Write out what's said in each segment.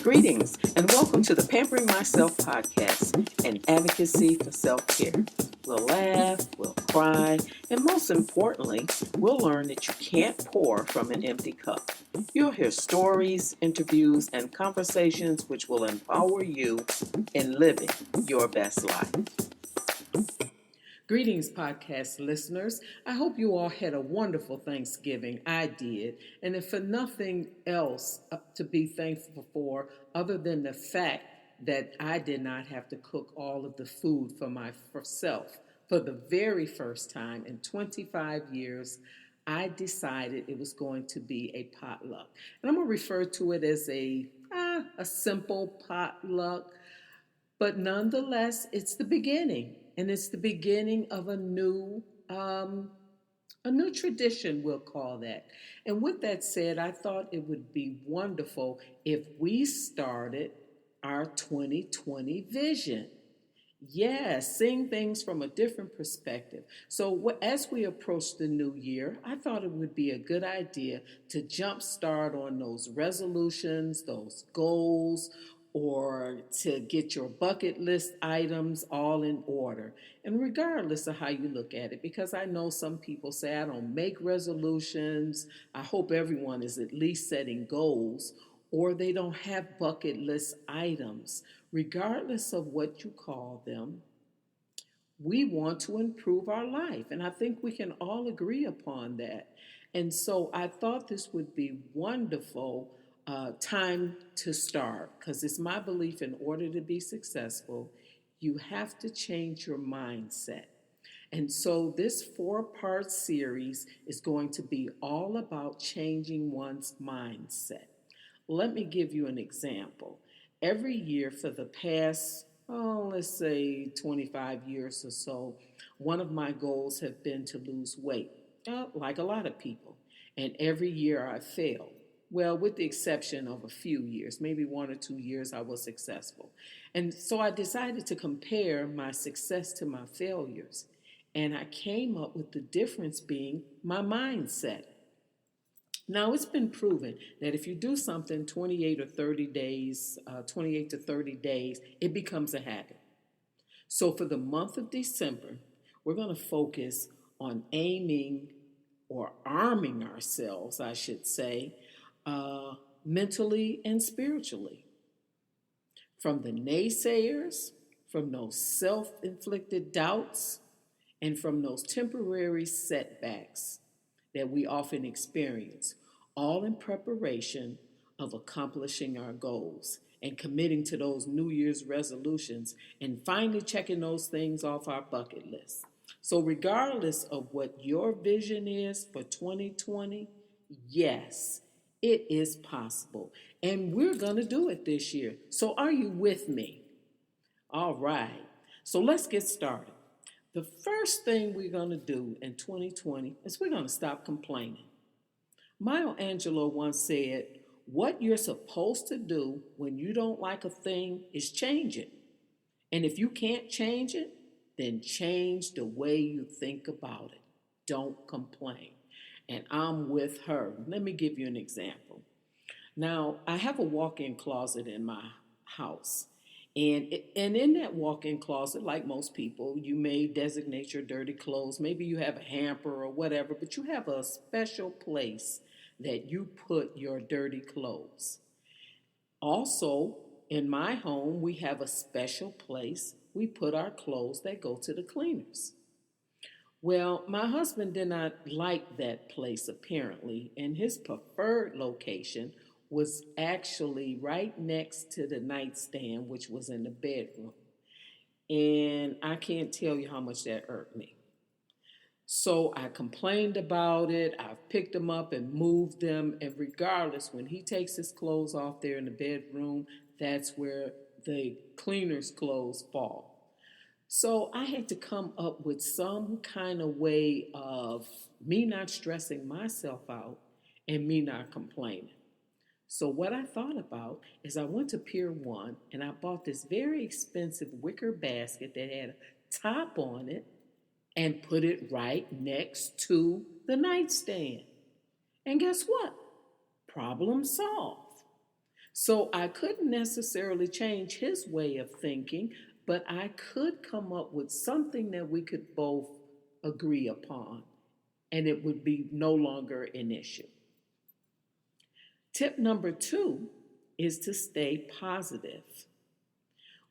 Greetings and welcome to the Pampering Myself podcast, an advocacy for self-care. We'll laugh, we'll cry, and most importantly, we'll learn that you can't pour from an empty cup. You'll hear stories, interviews, and conversations which will empower you in living your best life. Greetings, podcast listeners. I hope you all had a wonderful Thanksgiving. I did. And if for nothing else to be thankful for, other than the fact that I did not have to cook all of the food for myself for the very first time in 25 years, I decided it was going to be a potluck. And I'm going to refer to it as a simple potluck. But nonetheless, it's the beginning, and it's the beginning of a new tradition, we'll call that. And with that said, I thought it would be wonderful if we started our 2020 vision. Yeah, seeing things from a different perspective. So as we approach the new year, I thought it would be a good idea to jumpstart on those resolutions, those goals, or to get your bucket list items all in order. And regardless of how you look at it, because I know some people say, I don't make resolutions. I hope everyone is at least setting goals, or they don't have bucket list items. Regardless of what you call them, we want to improve our life. And I think we can all agree upon that. And so I thought this would be wonderful time to start, because it's my belief in order to be successful, you have to change your mindset. And so this 4-part series is going to be all about changing one's mindset. Let me give you an example. Every year for the past, let's say 25 years or so, one of my goals have been to lose weight, like a lot of people. And every year I failed. Well, with the exception of a few years, maybe 1 or 2 years I was successful. And so I decided to compare my success to my failures. And I came up with the difference being my mindset. Now, it's been proven that if you do something 28 to 30 days, it becomes a habit. So for the month of December, we're going to focus on aiming or arming ourselves, I should say, mentally and spiritually. From the naysayers, from those self-inflicted doubts, and from those temporary setbacks that we often experience, all in preparation of accomplishing our goals and committing to those New Year's resolutions and finally checking those things off our bucket list. So regardless of what your vision is for 2020, yes, it is possible. And we're going to do it this year. So are you with me? All right. So let's get started. The first thing we're going to do in 2020 is we're going to stop complaining. Maya Angelou once said, what you're supposed to do when you don't like a thing is change it. And if you can't change it, then change the way you think about it. Don't complain. And I'm with her. Let me give you an example. Now, I have a walk-in closet in my house. And in that walk-in closet, like most people, you may designate your dirty clothes. Maybe you have a hamper or whatever, but you have a special place that you put your dirty clothes. Also, in my home, we have a special place we put our clothes that go to the cleaners. Well, my husband did not like that place, apparently, and his preferred location was actually right next to the nightstand, which was in the bedroom. And I can't tell you how much that irked me. So I complained about it. I've picked them up and moved them. And regardless, when he takes his clothes off there in the bedroom, that's where the cleaner's clothes fall. So I had to come up with some kind of way of me not stressing myself out and me not complaining. So what I thought about is I went to Pier 1 and I bought this very expensive wicker basket that had a top on it and put it right next to the nightstand. And guess what? Problem solved. So I couldn't necessarily change his way of thinking, but I could come up with something that we could both agree upon, and it would be no longer an issue. Tip number two is to stay positive.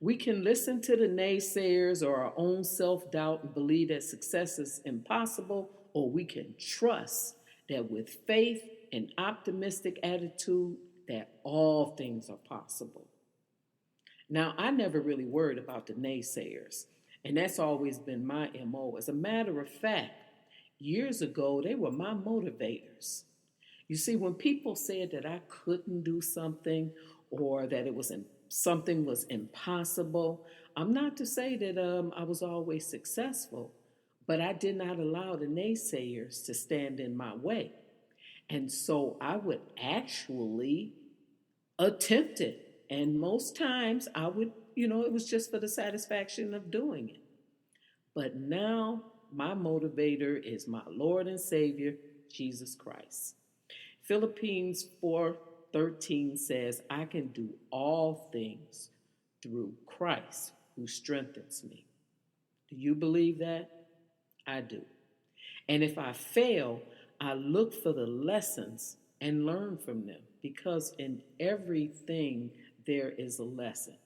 We can listen to the naysayers or our own self doubt and believe that success is impossible, or we can trust that with faith and optimistic attitude, that all things are possible. Now, I never really worried about the naysayers, and that's always been my MO. As a matter of fact, years ago, they were my motivators. You see, when people said that I couldn't do something or that something was impossible, I'm not to say that I was always successful, but I did not allow the naysayers to stand in my way. And so I would actually attempt it. And most times I would, it was just for the satisfaction of doing it. But now my motivator is my Lord and Savior, Jesus Christ. Philippines 4:13 says, I can do all things through Christ who strengthens me. Do you believe that? I do. And if I fail, I look for the lessons and learn from them, because in everything there is a lesson.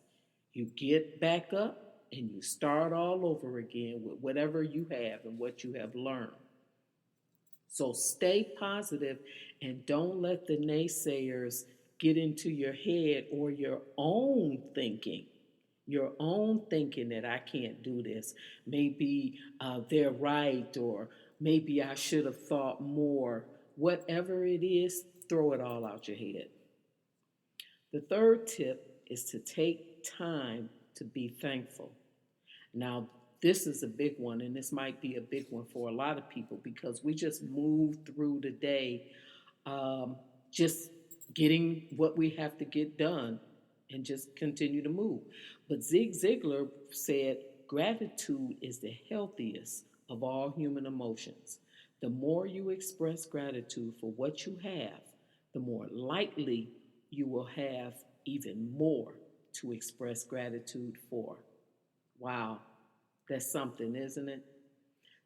You get back up and you start all over again with whatever you have and what you have learned. So stay positive and don't let the naysayers get into your head or your own thinking. Your own thinking that I can't do this. Maybe they're right, or maybe I should have thought more. Whatever it is, throw it all out your head. The third tip is to take time to be thankful. Now, this is a big one, and this might be a big one for a lot of people because we just move through the day, just getting what we have to get done and just continue to move. But Zig Ziglar said, gratitude is the healthiest of all human emotions. The more you express gratitude for what you have, the more likely you will have even more to express gratitude for. Wow, that's something, isn't it?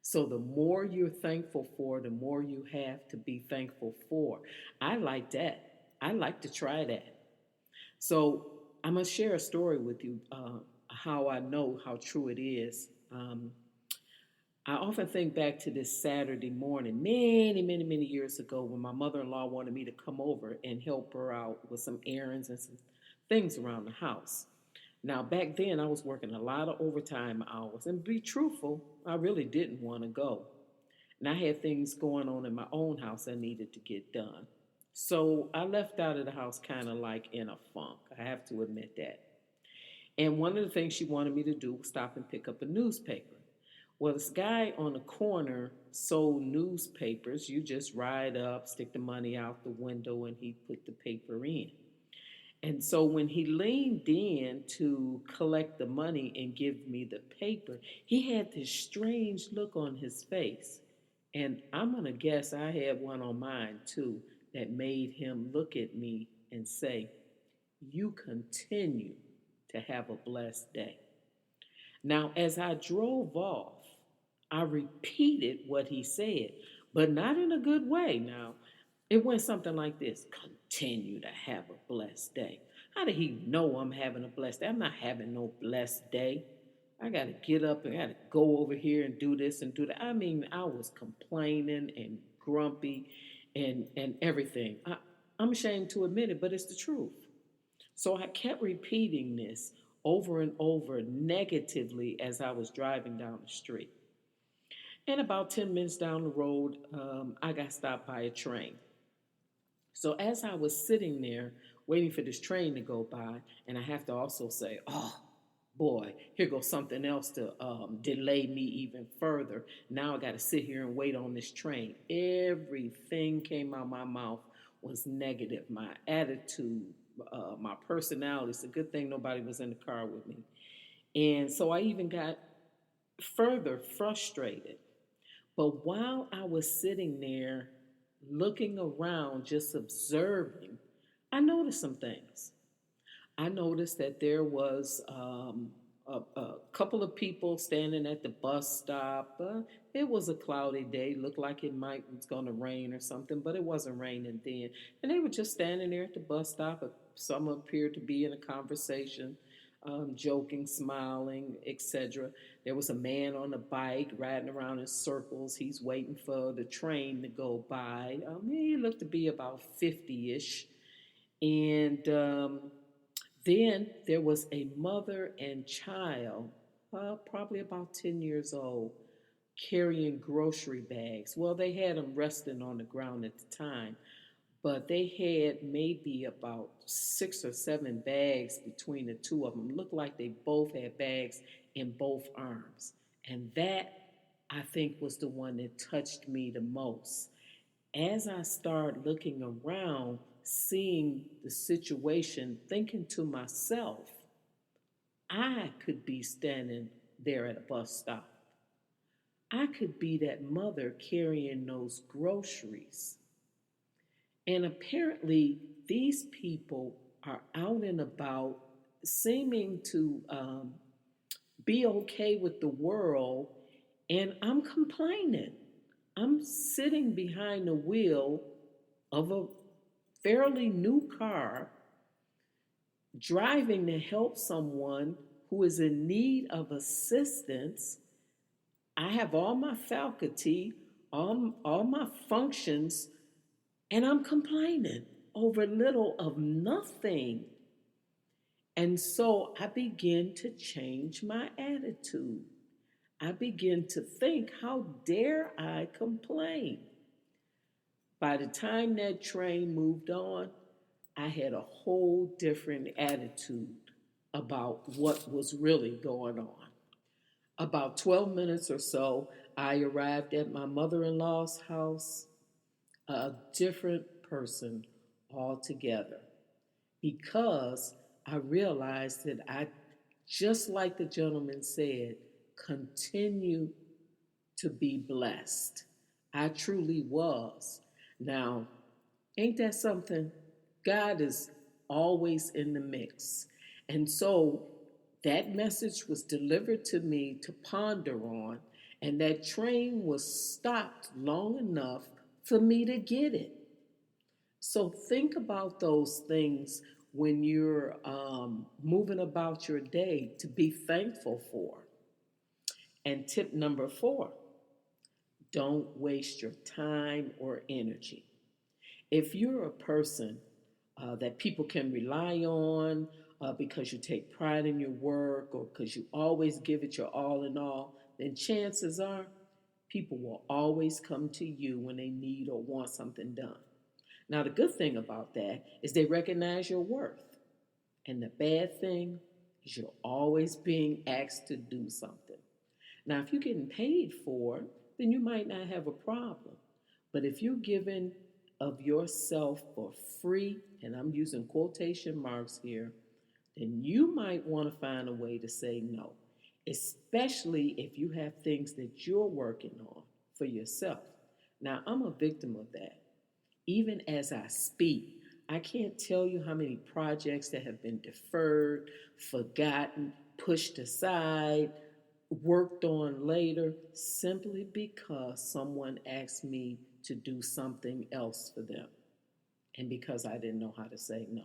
So the more you're thankful for, the more you have to be thankful for. I like that. I like to try that. So I'm going to share a story with you, how I know how true it is. I often think back to this Saturday morning, many, many, many years ago, when my mother-in-law wanted me to come over and help her out with some errands and some things around the house. Now, back then, I was working a lot of overtime hours. And to be truthful, I really didn't want to go. And I had things going on in my own house I needed to get done. So I left out of the house kind of like in a funk. I have to admit that. And one of the things she wanted me to do was stop and pick up a newspaper. Well, this guy on the corner sold newspapers. You just ride up, stick the money out the window, and he put the paper in. And so when he leaned in to collect the money and give me the paper, he had this strange look on his face. And I'm going to guess I had one on mine too that made him look at me and say, you continue to have a blessed day. Now, as I drove off, I repeated what he said, but not in a good way. Now, it went something like this: continue to have a blessed day. How did he know I'm having a blessed day? I'm not having no blessed day. I got to get up and I got to go over here and do this and do that. I mean, I was complaining and grumpy and everything. I'm ashamed to admit it, but it's the truth. So I kept repeating this over and over negatively as I was driving down the street. And about 10 minutes down the road, I got stopped by a train. So as I was sitting there waiting for this train to go by, and I have to also say, oh boy, here goes something else to delay me even further. Now I got to sit here and wait on this train. Everything came out of my mouth was negative. My attitude, my personality. It's a good thing nobody was in the car with me. And so I even got further frustrated. But while I was sitting there looking around, just observing, I noticed some things. I noticed that there was a couple of people standing at the bus stop. It was a cloudy day, looked like it might was going to rain or something, but it wasn't raining then. And they were just standing there at the bus stop. Some appeared to be in a conversation, joking, smiling, etc. There was a man on a bike riding around in circles. He's waiting for the train to go by. He looked to be about 50-ish. And then there was a mother and child, probably about 10 years old, carrying grocery bags. Well, they had them resting on the ground at the time, but they had maybe about 6 or 7 bags between the two of them. Looked like they both had bags in both arms. And that, I think, was the one that touched me the most. As I started looking around, seeing the situation, thinking to myself, I could be standing there at a bus stop. I could be that mother carrying those groceries. And apparently, these people are out and about, seeming to be okay with the world, and I'm complaining. I'm sitting behind the wheel of a fairly new car, driving to help someone who is in need of assistance. I have all my faculty, all my functions, and I'm complaining over little of nothing. And so I begin to change my attitude. I begin to think, how dare I complain? By the time that train moved on, I had a whole different attitude about what was really going on. About 12 minutes or so, I arrived at my mother in law's house, a different person altogether, because I realized that I, just like the gentleman said, continue to be blessed. I truly was. Now, ain't that something? God is always in the mix. And so that message was delivered to me to ponder on, and that train was stopped long enough for me to get it. So think about those things when you're moving about your day to be thankful for. And tip number 4, don't waste your time or energy. If you're a person that people can rely on because you take pride in your work or because you always give it your all in all, then chances are people will always come to you when they need or want something done. Now, the good thing about that is they recognize your worth. And the bad thing is you're always being asked to do something. Now, if you're getting paid for it, then you might not have a problem. But if you're giving of yourself for free, and I'm using quotation marks here, then you might want to find a way to say no, especially if you have things that you're working on for yourself. Now, I'm a victim of that. Even as I speak, I can't tell you how many projects that have been deferred, forgotten, pushed aside, worked on later, simply because someone asked me to do something else for them and because I didn't know how to say no.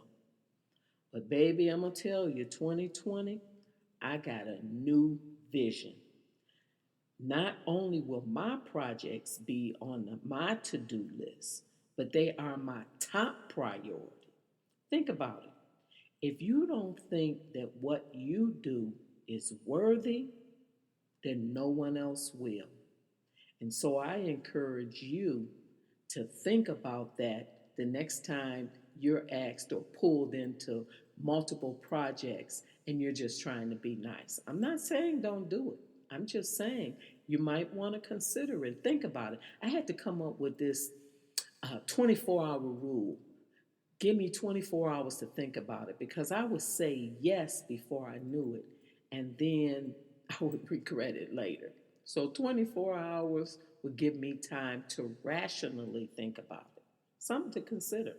But baby, I'm going to tell you, 2020, I got a new vision. Not only will my projects be on my to-do list, but they are my top priority. Think about it. If you don't think that what you do is worthy, then no one else will. And so I encourage you to think about that the next time you're asked or pulled into multiple projects and you're just trying to be nice. I'm not saying don't do it. I'm just saying you might want to consider it. Think about it. I had to come up with this 24-hour rule. Give me 24 hours to think about it because I would say yes before I knew it, and then I would regret it later. So 24 hours would give me time to rationally think about it. Something to consider.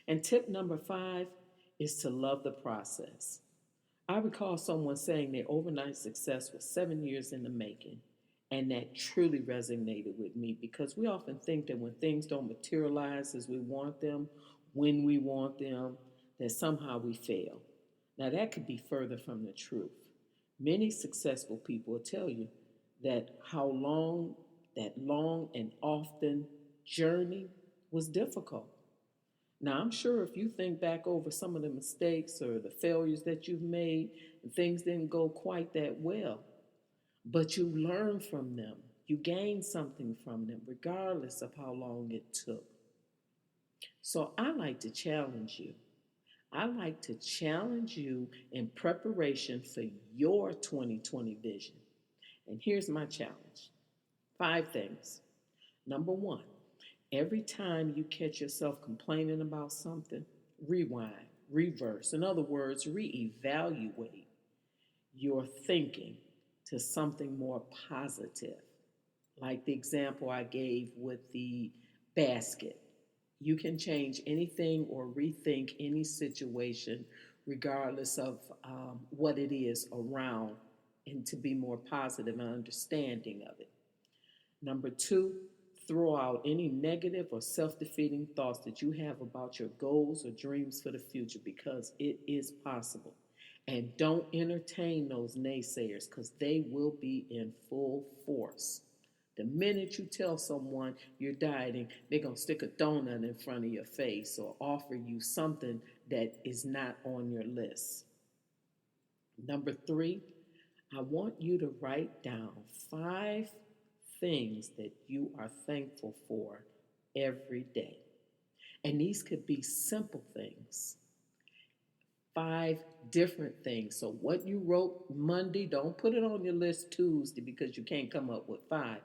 And tip number 5 is to love the process. I recall someone saying their overnight success was 7 years in the making, and that truly resonated with me because we often think that when things don't materialize as we want them, when we want them, that somehow we fail. Now, that could be further from the truth. Many successful people will tell you that how long that long and often journey was difficult. Now, I'm sure if you think back over some of the mistakes or the failures that you've made, and things didn't go quite that well, but you learn from them. You gain something from them, regardless of how long it took. So I like to challenge you. I like to challenge you in preparation for your 2020 vision. And here's my challenge: 5 things. Number one, every time you catch yourself complaining about something, rewind, reverse. In other words, reevaluate your thinking to something more positive. Like the example I gave with the basket. You can change anything or rethink any situation, regardless of what it is around, and to be more positive and understanding of it. Number two, throw out any negative or self defeating thoughts that you have about your goals or dreams for the future because it is possible. And don't entertain those naysayers because they will be in full force. The minute you tell someone you're dieting, they're going to stick a donut in front of your face or offer you something that is not on your list. Number three, I want you to write down 5 things that you are thankful for every day. And these could be simple things, 5 different things. So, what you wrote Monday, don't put it on your list Tuesday because you can't come up with 5.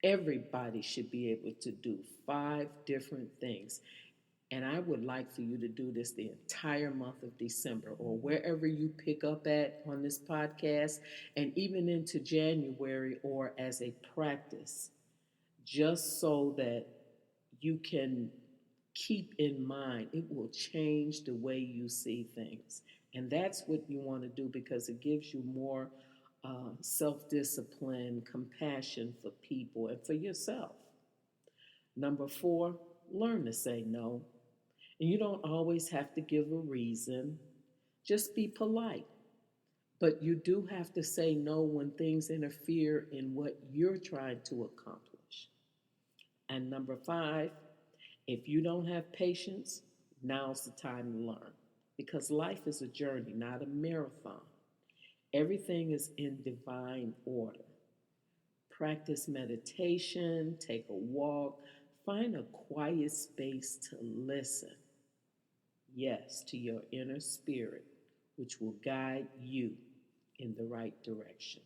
Everybody should be able to do 5 different things. And I would like for you to do this the entire month of December or wherever you pick up at on this podcast, and even into January or as a practice, just so that you can keep in mind it will change the way you see things. And that's what you want to do because it gives you more self discipline, compassion for people and for yourself. Number 4, learn to say no. And you don't always have to give a reason, just be polite. But you do have to say no when things interfere in what you're trying to accomplish. And number 5, if you don't have patience, now's the time to learn. Because life is a journey, not a marathon. Everything is in divine order. Practice meditation, take a walk, find a quiet space to listen. Yes, to your inner spirit, which will guide you in the right direction.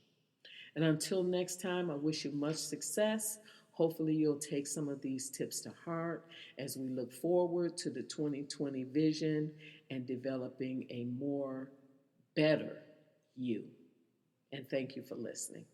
And until next time, I wish you much success. Hopefully, you'll take some of these tips to heart as we look forward to the 2020 vision and developing a more better you. And thank you for listening.